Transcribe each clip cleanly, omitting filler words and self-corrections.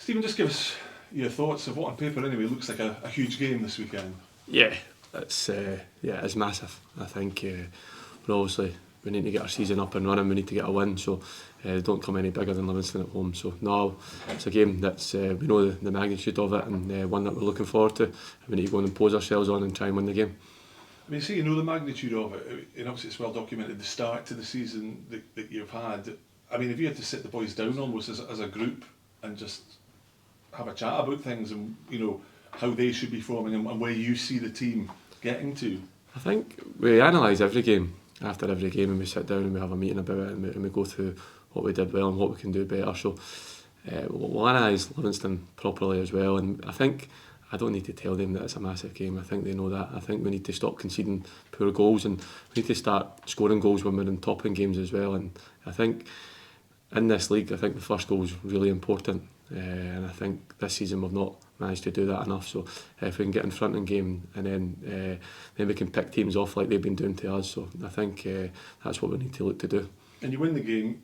Stephen, just give us your thoughts of what on paper anyway looks like a huge game this weekend. Yeah, it's massive. I think we're obviously we need to get our season up and running. We need to get a win, so don't come any bigger than Livingston at home. So no, it's a game that's we know the magnitude of it, and one that we're looking forward to. We need to go and impose ourselves on and try and win the game. I mean, see, you know the magnitude of it, and obviously it's well documented. The start to the season that you've had. I mean, if you had to sit the boys down almost as a group and just have a chat about things, and how they should be forming and where you see the team getting to. I think we analyse every game after every game, and we sit down and we have a meeting about it, and we go through what we did well and what we can do better. So we'll analyse Livingston properly as well, and I think I don't need to tell them that it's a massive game. I think they know that. I think we need to stop conceding poor goals, and we need to start scoring goals when we're in topping games as well. And I think in this league, I think the first goal is really important, and I think this season we've not managed to do that enough. So if we can get in front in game, and then we can pick teams off like they've been doing to us. So I think that's what we need to look to do. And you win the game,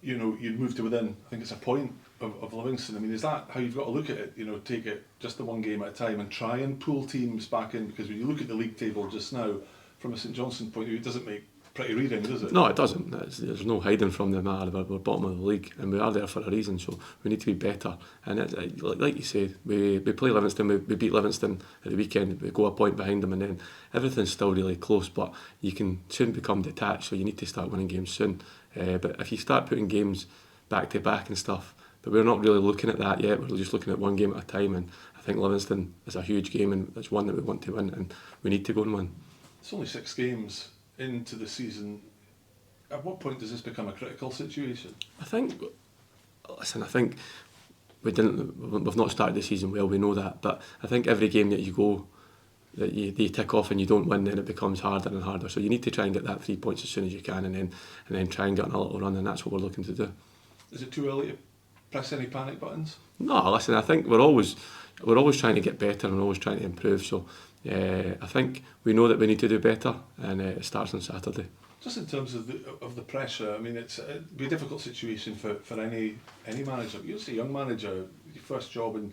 you'd move to within, I think it's a point of Livingston. I mean, is that how you've got to look at it? Take it just the one game at a time and try and pull teams back in, because when you look at the league table just now, from a St Johnstone point of view, it doesn't make pretty reading, does it? No, it doesn't. There's no hiding from the matter. We're bottom of the league, and we are there for a reason. So we need to be better. And like you said, we play Livingston. We beat Livingston at the weekend. We go a point behind them, and then everything's still really close. But you can soon become detached. So you need to start winning games soon. But if you start putting games back to back and stuff, but we're not really looking at that yet. We're just looking at one game at a time. And I think Livingston is a huge game, and it's one that we want to win, and we need to go and win. It's only 6 games into the season. At what point does this become a critical situation? I think we've not started the season well, we know that, but I think every game that you go, that you tick off and you don't win, then it becomes harder and harder. So you need to try and get that 3 points as soon as you can, and then try and get on a little run, and that's what we're looking to do. Is it too early to press any panic buttons? No, listen, I think we're always trying to get better and always trying to improve. So I think we know that we need to do better, and it starts on Saturday. Just in terms of the pressure, I mean, it'd be a difficult situation for any manager. You're a young manager, your first job, and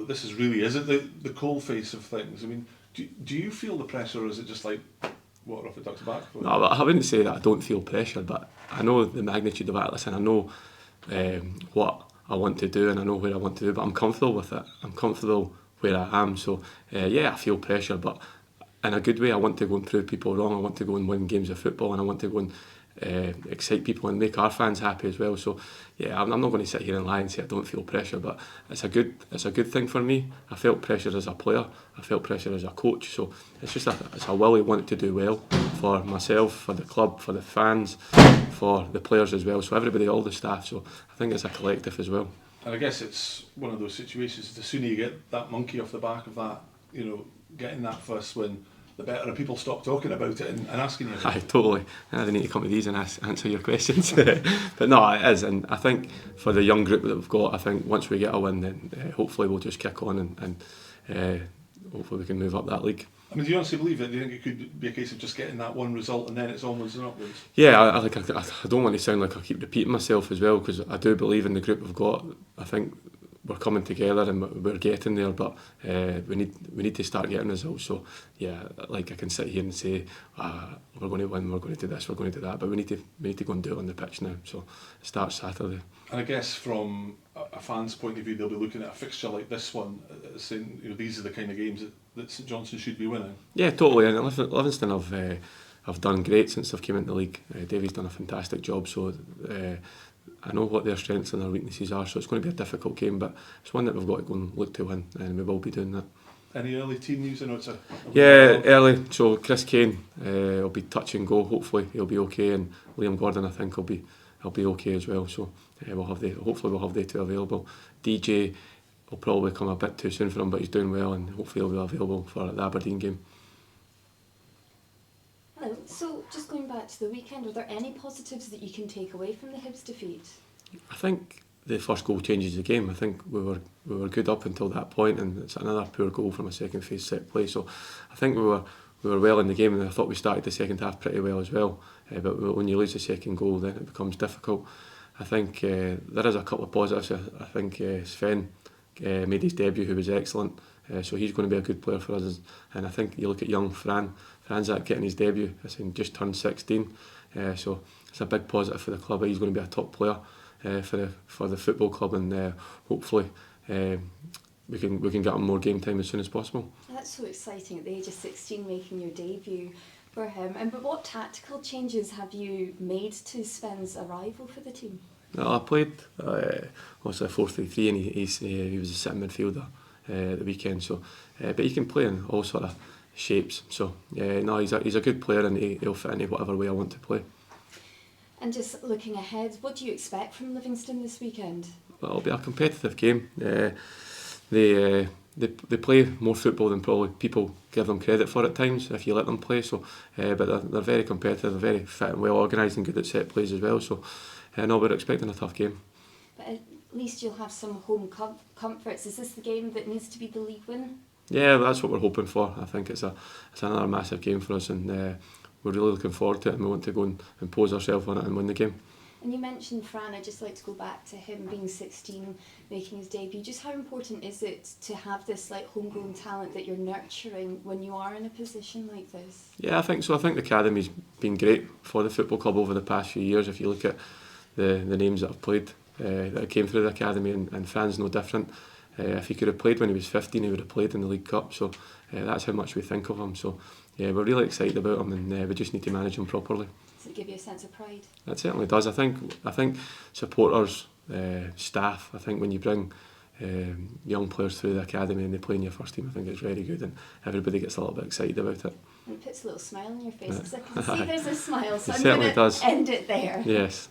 this is it the cold face of things? I mean, do you feel the pressure, or is it just like water off a duck's back? No, I wouldn't say that I don't feel pressure, but I know the magnitude of it. Listen, I know what I want to do, and I know where I want to do, but I'm comfortable with it. I'm comfortable where I am. So I feel pressure, but in a good way. I want to go and prove people wrong. I want to go and win games of football, and I want to go and excite people and make our fans happy as well. So I'm not going to sit here and lie and say I don't feel pressure, but it's a good thing for me. I felt pressure as a player. I felt pressure as a coach. So it's a will I want to do well for myself, for the club, for the fans, for the players as well. So everybody, all the staff. So I think it's a collective as well. And I guess it's one of those situations. The sooner you get that monkey off the back of that, getting that first win, the better, and people stop talking about it and asking you. Aye, totally. I need to come to these and answer your questions. But no, it is, and I think for the young group that we've got, I think once we get a win, then hopefully we'll just kick on and hopefully we can move up that league. I mean, do you honestly believe it? Do you think it could be a case of just getting that one result and then it's onwards and upwards? Yeah, I don't want to sound like I keep repeating myself as well, because I do believe in the group we've got. I think we're coming together and we're getting there, but we need to start getting results. So I can sit here and say we're going to win, we're going to do this, we're going to do that, but we need to go and do it on the pitch now. So it starts Saturday. And I guess from a fan's point of view, they'll be looking at a fixture like this one, saying these are the kind of games that St Johnstone should be winning. Yeah, totally. And Livingston have done great since they've come into the league. Davey's done a fantastic job. So I know what their strengths and their weaknesses are, so it's going to be a difficult game, but it's one that we've got to go and look to win, and we will be doing that. Any early team news? I know it's early. So Chris Kane will be touch and go. Hopefully he'll be okay, and Liam Gordon I think will be okay as well. So hopefully we'll have the two available. DJ will probably come a bit too soon for him, but he's doing well, and hopefully he'll be available for the Aberdeen game. Hello. So just going back to the weekend, are there any positives that you can take away from the Hibs defeat? I think the first goal changes the game. I think we were good up until that point, and it's another poor goal from a second phase set play. So I think we were well in the game, and I thought we started the second half pretty well as well. But when you lose the second goal, then it becomes difficult. I think there is a couple of positives. I think Sven made his debut, who was excellent. So he's going to be a good player for us. And I think you look at young Fran's getting his debut. I think just turned 16. So it's a big positive for the club. He's going to be a top player for the football club, and hopefully we can get him more game time as soon as possible. That's so exciting at the age of 16, making your debut for him. But what tactical changes have you made to Sven's arrival for the team? I played also a 4-3-3, and he was a sitting midfielder at the weekend. So, but he can play in all sort of shapes. So no, he's a good player, and he'll fit into whatever way I want to play. And just looking ahead, what do you expect from Livingston this weekend? Well, it'll be a competitive game. They play more football than probably people give them credit for at times, if you let them play. So, but they're very competitive, they're very fit and well organised, and good at set plays as well. So, no, we're expecting a tough game. But at least you'll have some home comforts. Is this the game that needs to be the league win? Yeah, that's what we're hoping for. I think it's another massive game for us, and we're really looking forward to it, and we want to go and impose ourselves on it and win the game. And you mentioned Fran. I'd just like to go back to him being 16, making his debut. Just how important is it to have this homegrown talent that you're nurturing when you are in a position like this? Yeah, I think so. I think the academy's been great for the football club over the past few years. If you look at the names that have played, that came through the academy, and Fran's no different. If he could have played when he was 15, he would have played in the League Cup. So that's how much we think of him. So yeah, we're really excited about him, and we just need to manage him properly. Does it give you a sense of pride? It certainly does. I think supporters, staff, I think when you bring young players through the academy and they play in your first team, I think it's very good, and everybody gets a little bit excited about it. And it puts a little smile on your face, because I can see there's a smile, so I'm going to end it there. Yes.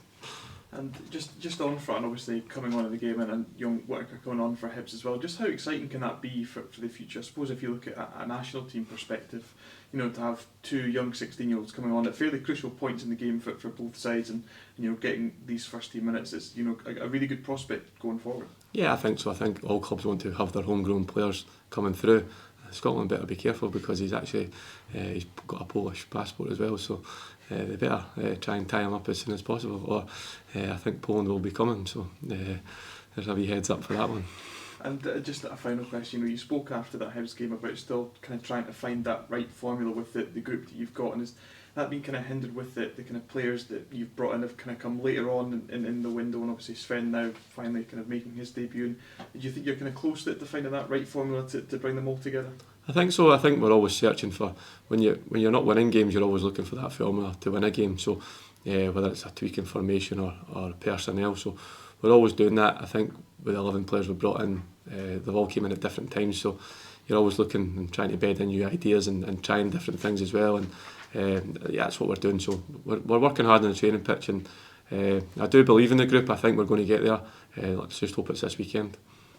And just on Fran, obviously coming on in the game, and young Whittaker coming on for Hibs as well, just how exciting can that be for the future? I suppose if you look at a national team perspective, to have two young 16-year-olds coming on at fairly crucial points in the game for both sides, and getting these first team minutes is a really good prospect going forward. Yeah, I think so. I think all clubs want to have their homegrown players coming through. Scotland better be careful, because he's got a Polish passport as well, so they better try and tie him up as soon as possible, or I think Poland will be coming, so there's a wee heads up for that one. And just a final question, you spoke after that Hibs game about still kind of trying to find that right formula with the group that you've got, and has that been kind of hindered with the kind of players that you've brought in have kind of come later on in the window, and obviously Sven now finally kind of making his debut, and do you think you're kind of close to finding that right formula to bring them all together? I think so. I think we're always searching for, when you're not winning games, you're always looking for that formula to win a game. So whether it's a tweak in formation or personnel, so we're always doing that. I think with the 11 players we brought in, they've all came in at different times, so you're always looking and trying to bed in new ideas and trying different things as well, and that's what we're doing. So we're working hard on the training pitch, and I do believe in the group. I think we're going to get there. Let's just hope it's this weekend.